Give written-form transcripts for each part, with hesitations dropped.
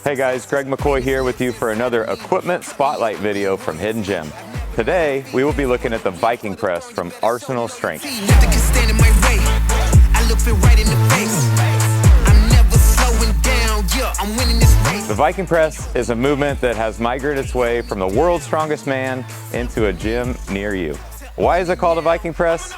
Hey guys, Greg McCoy here with you for another equipment spotlight video from Hidden Gem. Today, we will be looking at the Viking Press from Arsenal Strength. The Viking Press is a movement that has migrated its way from the world's strongest man into a gym near you. Why is it called a Viking Press?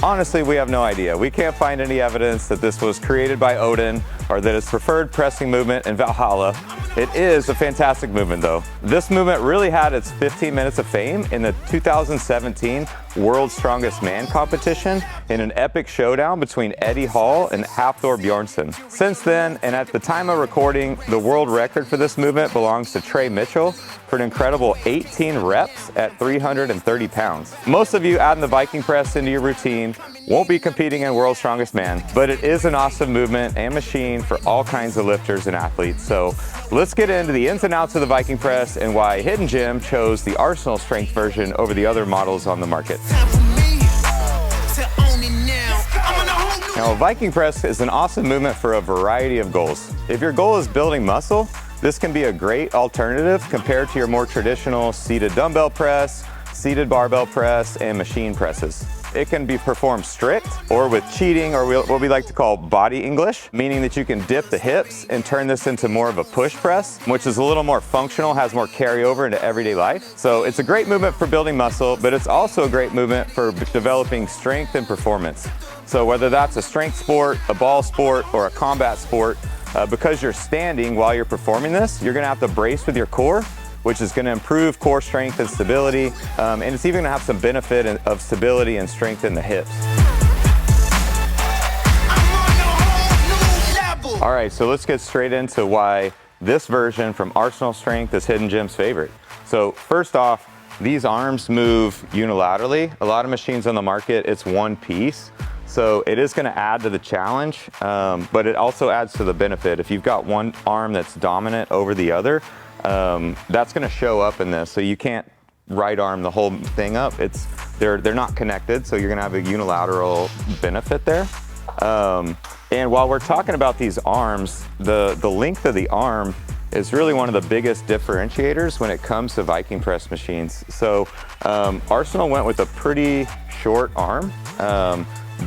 Honestly, we have no idea. We can't find any evidence that this was created by Odin or that it's preferred pressing movement in Valhalla. It is a fantastic movement though. This movement really had its 15 minutes of fame in the 2017 World's Strongest Man competition in an epic showdown between Eddie Hall and Hafthor Bjornsson. Since then, and at the time of recording, the world record for this movement belongs to Trey Mitchell for an incredible 18 reps at 330 pounds. Most of you adding the Viking Press into your routine won't be competing in World's Strongest Man, but it is an awesome movement and machine for all kinds of lifters and athletes. So let's get into the ins and outs of the Viking Press and why Hidden Gem chose the Arsenal Strength version over the other models on the market. Now, a Viking Press is an awesome movement for a variety of goals. If your goal is building muscle, this can be a great alternative compared to your more traditional seated dumbbell press, seated barbell press, and machine presses. It can be performed strict or with cheating, or what we like to call body English, meaning that you can dip the hips and turn this into more of a push press, which is a little more functional, has more carryover into everyday life. So it's a great movement for building muscle, but it's also a great movement for developing strength and performance. So whether that's a strength sport, a ball sport, or a combat sport, because you're standing while you're performing this, you're gonna have to brace with your core, which is going to improve core strength and stability, and it's even going to have some benefit of stability and strength in the hips. All right, so let's get straight into why this version from Arsenal Strength is Hidden Gem's favorite. So first off, these arms move unilaterally. A lot of machines on the market, it's one piece. So it is going to add to the challenge, but it also adds to the benefit. If you've got one arm that's dominant over the other, that's going to show up in this. So you can't right arm the whole thing up. They're not connected, so you're going to have a unilateral benefit there. And while we're talking about these arms, the length of the arm is really one of the biggest differentiators when it comes to Viking Press machines. So Arsenal went with a pretty short arm.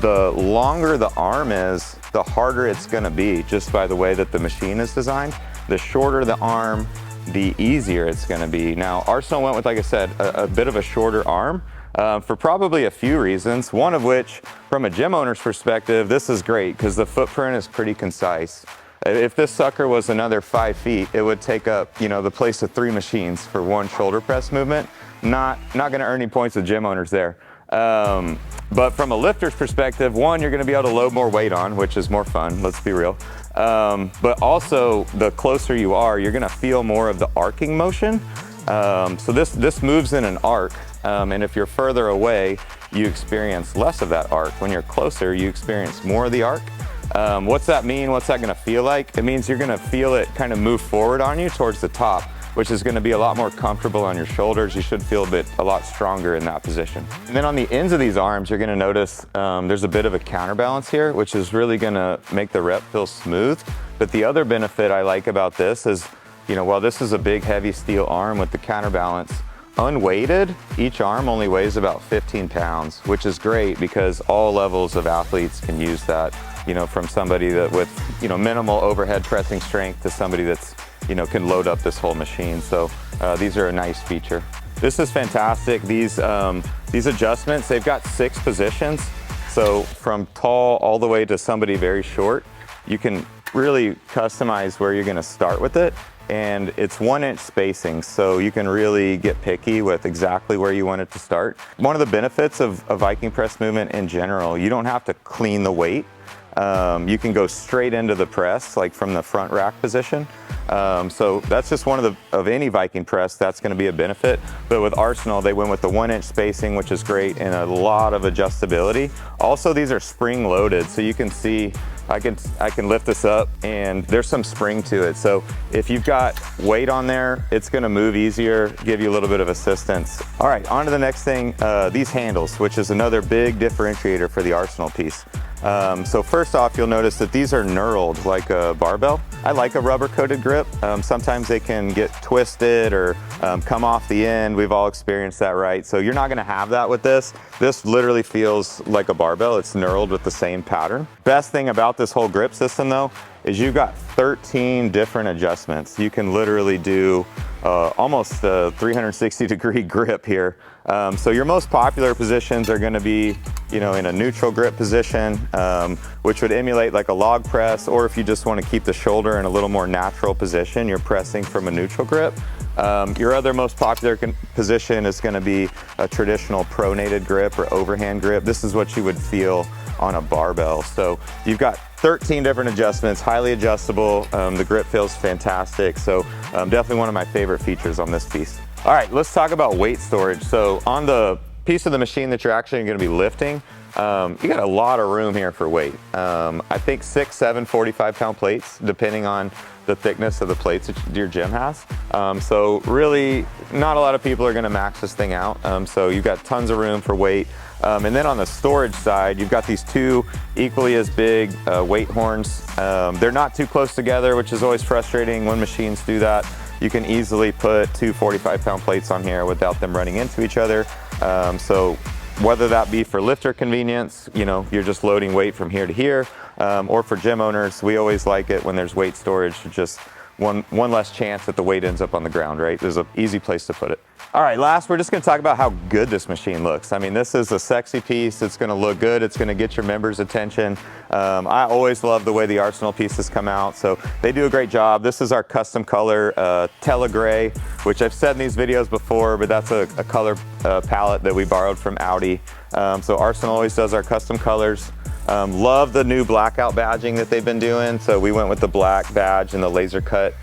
The longer the arm is, the harder it's going to be, just by the way that the machine is designed. The shorter the arm, the easier it's going to be. Now, Arsenal went with, like I said, a bit of a shorter arm for probably a few reasons, one of which, from a gym owner's perspective, this is great because the footprint is pretty concise. If this sucker was another 5 feet, it would take up, the place of 3 machines for one shoulder press movement. Not going to earn any points with gym owners there. But from a lifter's perspective, one, you're going to be able to load more weight on, which is more fun, let's be real. But also, the closer you are, you're going to feel more of the arcing motion. So this moves in an arc, and if you're further away, you experience less of that arc. When you're closer, you experience more of the arc. What's that mean? What's that going to feel like? It means you're going to feel it kind of move forward on you towards the top, which is going to be a lot more comfortable on your shoulders. You should feel a lot stronger in that position. And then on the ends of these arms, you're going to notice there's a bit of a counterbalance here, which is really going to make the rep feel smooth. But the other benefit I like about this is, while this is a big heavy steel arm with the counterbalance, unweighted, each arm only weighs about 15 pounds, which is great because all levels of athletes can use that, from somebody that with, minimal overhead pressing strength to somebody that's, can load up this whole machine. So these are a nice feature. This is fantastic. These adjustments, they've got 6 positions. So from tall all the way to somebody very short, you can really customize where you're going to start with it. And it's 1-inch spacing, so you can really get picky with exactly where you want it to start. One of the benefits of a Viking Press movement in general, you don't have to clean the weight. You can go straight into the press, like from the front rack position. So that's just one of any Viking Press, that's going to be a benefit. But with Arsenal, they went with the 1-inch spacing, which is great, and a lot of adjustability. Also, these are spring loaded, so you can see I can lift this up and there's some spring to it. So if you've got weight on there, it's going to move easier, give you a little bit of assistance. All right, on to the next thing, these handles, which is another big differentiator for the Arsenal piece. So first off, you'll notice that these are knurled like a barbell. I like a rubber coated grip. Sometimes they can get twisted or come off the end. We've all experienced that, right? So you're not gonna have that with this. This literally feels like a barbell. It's knurled with the same pattern. Best thing about this whole grip system though, is you've got 13 different adjustments. You can literally do almost a 360-degree grip here. So your most popular positions are gonna be, in a neutral grip position, which would emulate like a log press, or if you just wanna keep the shoulder in a little more natural position, you're pressing from a neutral grip. Your other most popular position is gonna be a traditional pronated grip or overhand grip. This is what you would feel on a barbell. So you've got 13 different adjustments, highly adjustable. The grip feels fantastic. So definitely one of my favorite features on this piece. All right, let's talk about weight storage. So on the piece of the machine that you're actually gonna be lifting, you got a lot of room here for weight. I think 6, 7, 45-pound plates, depending on the thickness of the plates that your gym has. So really, not a lot of people are gonna max this thing out. So you've got tons of room for weight. And then on the storage side, you've got these two equally as big weight horns. They're not too close together, which is always frustrating when machines do that. You can easily put two 45-pound plates on here without them running into each other. So whether that be for lifter convenience, you're just loading weight from here to here, or for gym owners, we always like it when there's weight storage, just one less chance that the weight ends up on the ground, right? There's an easy place to put it. All right, last, we're just gonna talk about how good this machine looks. I mean, this is a sexy piece. It's gonna look good. It's gonna get your members' attention. I always love the way the Arsenal pieces come out, so they do a great job. This is our custom color, Telegray, which I've said in these videos before, but that's a color palette that we borrowed from Audi. So Arsenal always does our custom colors. Love the new blackout badging that they've been doing. So we went with the black badge and the laser cut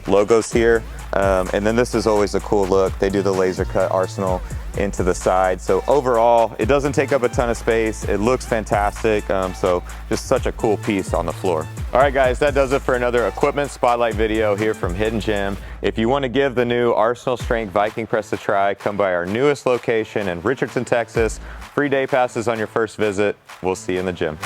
logos here. And then this is always a cool look. They do the laser cut Arsenal into the side. So overall, it doesn't take up a ton of space. It looks fantastic. So just such a cool piece on the floor. All right, guys, that does it for another equipment spotlight video here from Hidden Gym. If you want to give the new Arsenal Strength Viking Press a try, come by our newest location in Richardson, Texas. Free day passes on your first visit. We'll see you in the gym.